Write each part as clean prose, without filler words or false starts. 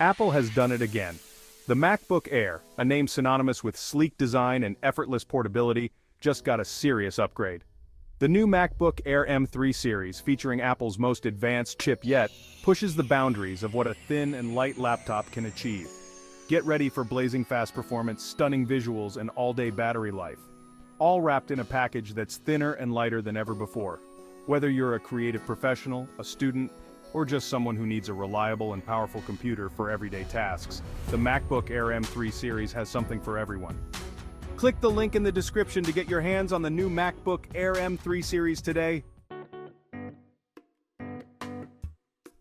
Apple has done it again. The MacBook Air, a name synonymous with sleek design and effortless portability, just got a serious upgrade. The new MacBook Air M3 series, featuring Apple's most advanced chip yet, pushes the boundaries of what a thin and light laptop can achieve. Get ready for blazing fast performance, stunning visuals, and all-day battery life. All wrapped in a package that's thinner and lighter than ever before. Whether you're a creative professional, a student, or just someone who needs a reliable and powerful computer for everyday tasks, the MacBook Air M3 series has something for everyone. Click the link in the description to get your hands on the new MacBook Air M3 series today.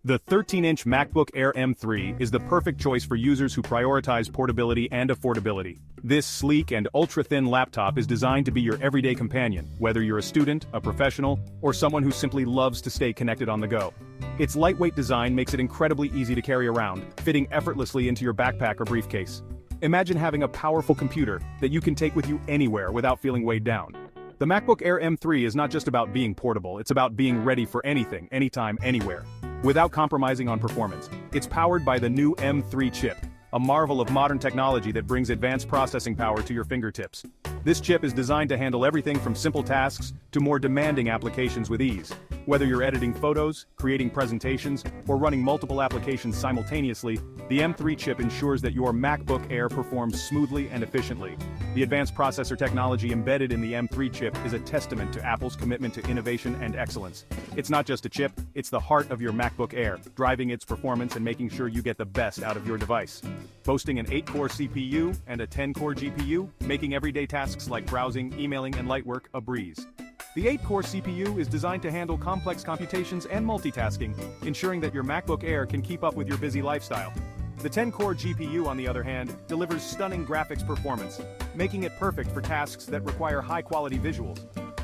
The 13-inch MacBook Air M3 is the perfect choice for users who prioritize portability and affordability. This sleek and ultra-thin laptop is designed to be your everyday companion, whether you're a student, a professional, or someone who simply loves to stay connected on the go. Its lightweight design makes it incredibly easy to carry around, fitting effortlessly into your backpack or briefcase. Imagine having a powerful computer that you can take with you anywhere without feeling weighed down. The MacBook Air M3 is not just about being portable, it's about being ready for anything, anytime, anywhere. Without compromising on performance, it's powered by the new M3 chip, a marvel of modern technology that brings advanced processing power to your fingertips. This chip is designed to handle everything from simple tasks to more demanding applications with ease. Whether you're editing photos, creating presentations, or running multiple applications simultaneously, the M3 chip ensures that your MacBook Air performs smoothly and efficiently. The advanced processor technology embedded in the M3 chip is a testament to Apple's commitment to innovation and excellence. It's not just a chip, it's the heart of your MacBook Air, driving its performance and making sure you get the best out of your device. Boasting an 8-core CPU and a 10-core GPU, making everyday tasks like browsing, emailing, and light work a breeze. The 8-core CPU is designed to handle complex computations and multitasking, ensuring that your MacBook Air can keep up with your busy lifestyle. The 10-core GPU, on the other hand, delivers stunning graphics performance, making it perfect for tasks that require high-quality visuals.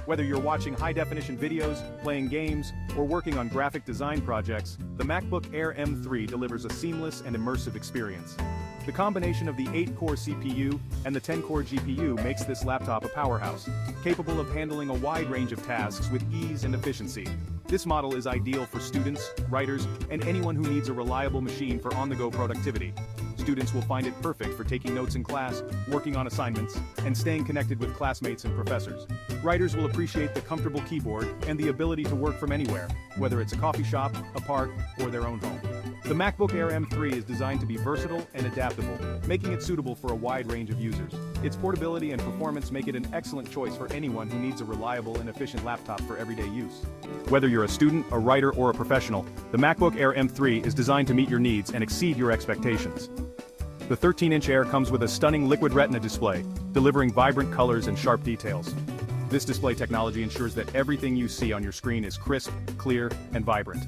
Whether you're watching high-definition videos, playing games, or working on graphic design projects, the MacBook Air M3 delivers a seamless and immersive experience. The combination of the 8-core CPU and the 10-core GPU makes this laptop a powerhouse, capable of handling a wide range of tasks with ease and efficiency. This model is ideal for students, writers, and anyone who needs a reliable machine for on-the-go productivity. Students will find it perfect for taking notes in class, working on assignments, and staying connected with classmates and professors. Writers will appreciate the comfortable keyboard and the ability to work from anywhere, whether it's a coffee shop, a park, or their own home. The MacBook Air M3 is designed to be versatile and adaptable, making it suitable for a wide range of users. Its portability and performance make it an excellent choice for anyone who needs a reliable and efficient laptop for everyday use. Whether you're a student, a writer, or a professional, the MacBook Air M3 is designed to meet your needs and exceed your expectations. The 13-inch Air comes with a stunning liquid retina display, delivering vibrant colors and sharp details. This display technology ensures that everything you see on your screen is crisp, clear, and vibrant.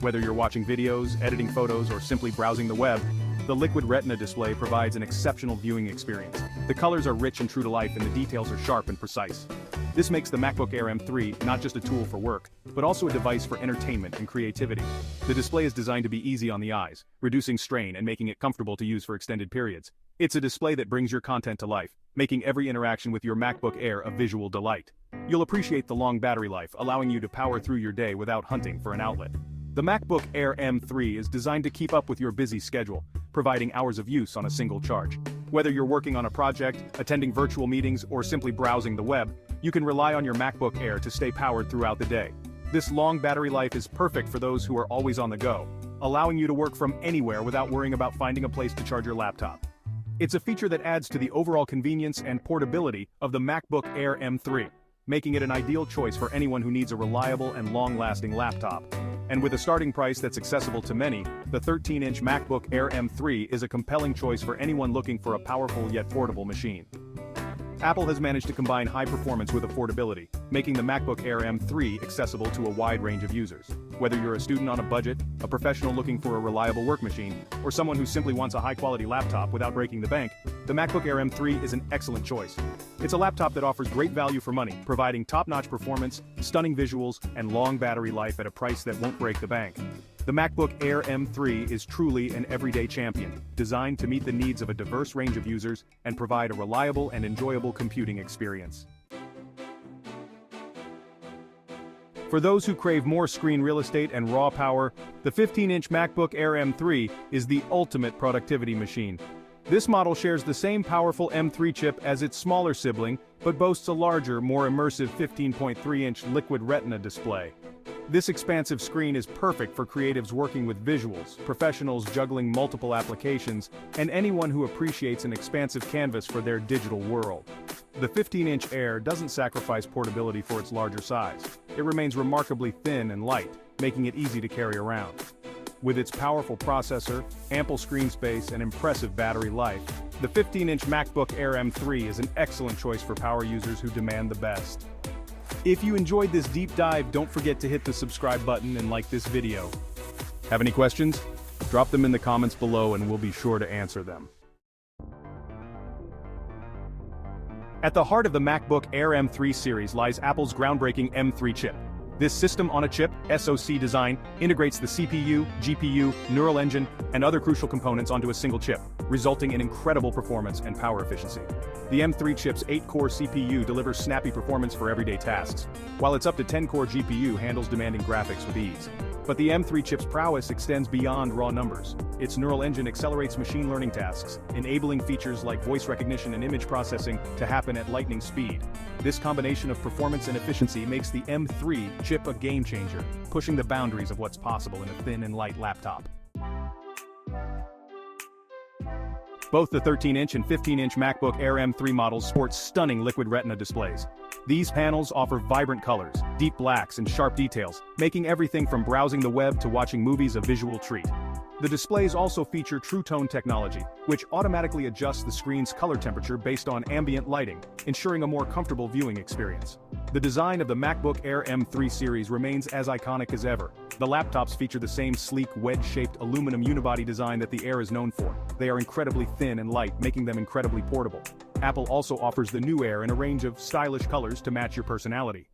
Whether you're watching videos, editing photos, or simply browsing the web, the liquid retina display provides an exceptional viewing experience. The colors are rich and true to life, and the details are sharp and precise. This makes the MacBook Air M3 not just a tool for work, but also a device for entertainment and creativity. The display is designed to be easy on the eyes, reducing strain and making it comfortable to use for extended periods. It's a display that brings your content to life, making every interaction with your MacBook Air a visual delight. You'll appreciate the long battery life, allowing you to power through your day without hunting for an outlet. The MacBook Air M3 is designed to keep up with your busy schedule, providing hours of use on a single charge. Whether you're working on a project, attending virtual meetings, or simply browsing the web, you can rely on your MacBook Air to stay powered throughout the day. This long battery life is perfect for those who are always on the go, allowing you to work from anywhere without worrying about finding a place to charge your laptop. It's a feature that adds to the overall convenience and portability of the MacBook Air M3, making it an ideal choice for anyone who needs a reliable and long-lasting laptop. And with a starting price that's accessible to many, the 13-inch MacBook Air M3 is a compelling choice for anyone looking for a powerful yet portable machine. Apple has managed to combine high performance with affordability, making the MacBook Air M3 accessible to a wide range of users. Whether you're a student on a budget, a professional looking for a reliable work machine, or someone who simply wants a high-quality laptop without breaking the bank, the MacBook Air M3 is an excellent choice. It's a laptop that offers great value for money, providing top-notch performance, stunning visuals, and long battery life at a price that won't break the bank. The MacBook Air M3 is truly an everyday champion, designed to meet the needs of a diverse range of users and provide a reliable and enjoyable computing experience. For those who crave more screen real estate and raw power, the 15-inch MacBook Air M3 is the ultimate productivity machine. This model shares the same powerful M3 chip as its smaller sibling, but boasts a larger, more immersive 15.3-inch liquid retina display. This expansive screen is perfect for creatives working with visuals, professionals juggling multiple applications, and anyone who appreciates an expansive canvas for their digital world. The 15-inch Air doesn't sacrifice portability for its larger size. It remains remarkably thin and light, making it easy to carry around. With its powerful processor, ample screen space, and impressive battery life, the 15-inch MacBook Air M3 is an excellent choice for power users who demand the best. If you enjoyed this deep dive, don't forget to hit the subscribe button and like this video. Have any questions? Drop them in the comments below and we'll be sure to answer them. At the heart of the MacBook Air M3 series lies Apple's groundbreaking M3 chip. This system-on-a-chip (SoC) design integrates the CPU, GPU, neural engine, and other crucial components onto a single chip, resulting in incredible performance and power efficiency. The M3 chip's 8-core CPU delivers snappy performance for everyday tasks, while its up to 10-core GPU handles demanding graphics with ease. But the M3 chip's prowess extends beyond raw numbers. Its neural engine accelerates machine learning tasks, enabling features like voice recognition and image processing to happen at lightning speed. This combination of performance and efficiency makes the M3 chip a game-changer, pushing the boundaries of what's possible in a thin and light laptop. Both the 13-inch and 15-inch MacBook Air M3 models sport stunning liquid retina displays. These panels offer vibrant colors, deep blacks, and sharp details, making everything from browsing the web to watching movies a visual treat. The displays also feature True Tone technology, which automatically adjusts the screen's color temperature based on ambient lighting, ensuring a more comfortable viewing experience. The design of the MacBook Air M3 series remains as iconic as ever. The laptops feature the same sleek, wedge-shaped aluminum unibody design that the Air is known for. They are incredibly thin and light, making them incredibly portable. Apple also offers the new Air in a range of stylish colors to match your personality.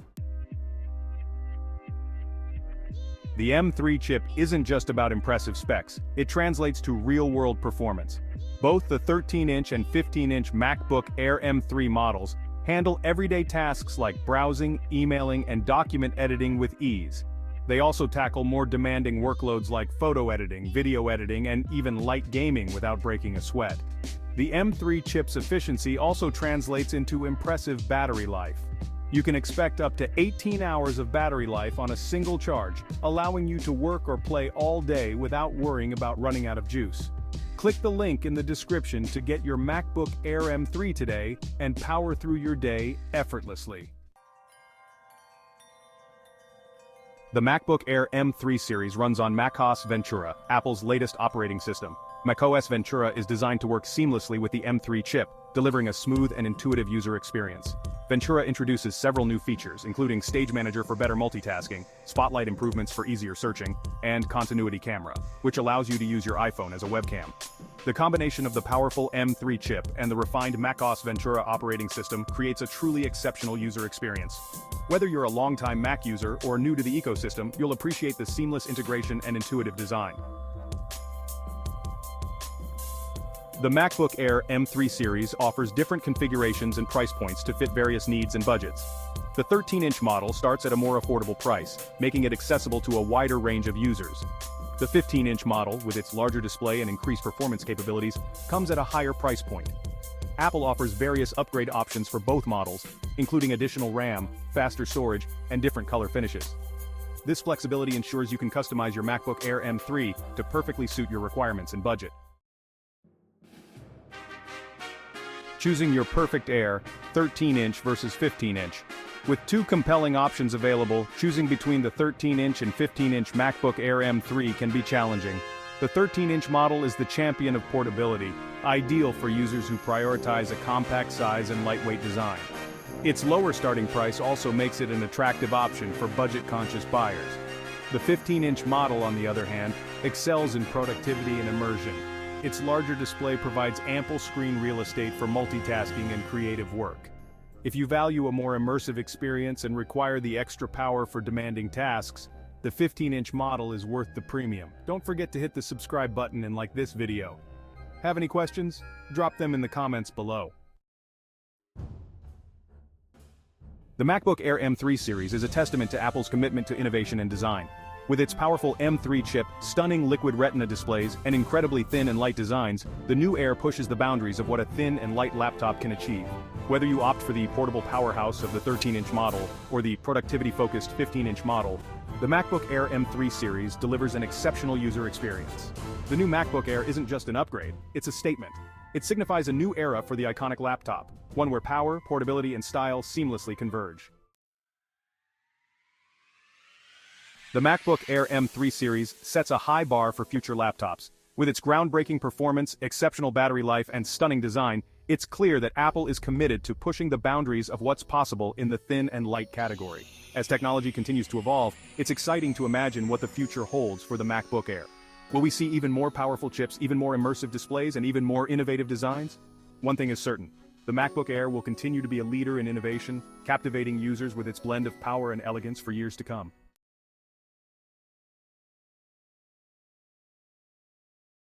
The M3 chip isn't just about impressive specs, it translates to real-world performance. Both the 13-inch and 15-inch MacBook Air M3 models handle everyday tasks like browsing, emailing, and document editing with ease. They also tackle more demanding workloads like photo editing, video editing, and even light gaming without breaking a sweat. The M3 chip's efficiency also translates into impressive battery life. You can expect up to 18 hours of battery life on a single charge, allowing you to work or play all day without worrying about running out of juice. Click the link in the description to get your MacBook Air M3 today and power through your day effortlessly. The MacBook Air M3 series runs on macOS Ventura, Apple's latest operating system. macOS Ventura is designed to work seamlessly with the M3 chip, delivering a smooth and intuitive user experience. Ventura introduces several new features, including Stage Manager for better multitasking, Spotlight improvements for easier searching, and Continuity Camera, which allows you to use your iPhone as a webcam. The combination of the powerful M3 chip and the refined macOS Ventura operating system creates a truly exceptional user experience. Whether you're a longtime Mac user or new to the ecosystem, you'll appreciate the seamless integration and intuitive design. The MacBook Air M3 series offers different configurations and price points to fit various needs and budgets. The 13-inch model starts at a more affordable price, making it accessible to a wider range of users. The 15-inch model, with its larger display and increased performance capabilities, comes at a higher price point. Apple offers various upgrade options for both models, including additional RAM, faster storage, and different color finishes. This flexibility ensures you can customize your MacBook Air M3 to perfectly suit your requirements and budget. Choosing your perfect Air, 13-inch versus 15-inch. With two compelling options available, choosing between the 13-inch and 15-inch MacBook Air M3 can be challenging. The 13-inch model is the champion of portability, ideal for users who prioritize a compact size and lightweight design. Its lower starting price also makes it an attractive option for budget-conscious buyers. The 15-inch model, on the other hand, excels in productivity and immersion. Its larger display provides ample screen real estate for multitasking and creative work. If you value a more immersive experience and require the extra power for demanding tasks, the 15-inch model is worth the premium. Don't forget to hit the subscribe button and like this video. Have any questions? Drop them in the comments below. The MacBook Air M3 series is a testament to Apple's commitment to innovation and design. With its powerful M3 chip, stunning liquid retina displays, and incredibly thin and light designs, the new Air pushes the boundaries of what a thin and light laptop can achieve. Whether you opt for the portable powerhouse of the 13-inch model or the productivity-focused 15-inch model, the MacBook Air M3 series delivers an exceptional user experience. The new MacBook Air isn't just an upgrade, it's a statement. It signifies a new era for the iconic laptop, one where power, portability, and style seamlessly converge. The MacBook Air M3 series sets a high bar for future laptops. With its groundbreaking performance, exceptional battery life, and stunning design, it's clear that Apple is committed to pushing the boundaries of what's possible in the thin and light category. As technology continues to evolve, it's exciting to imagine what the future holds for the MacBook Air. Will we see even more powerful chips, even more immersive displays, and even more innovative designs? One thing is certain. The MacBook Air will continue to be a leader in innovation, captivating users with its blend of power and elegance for years to come.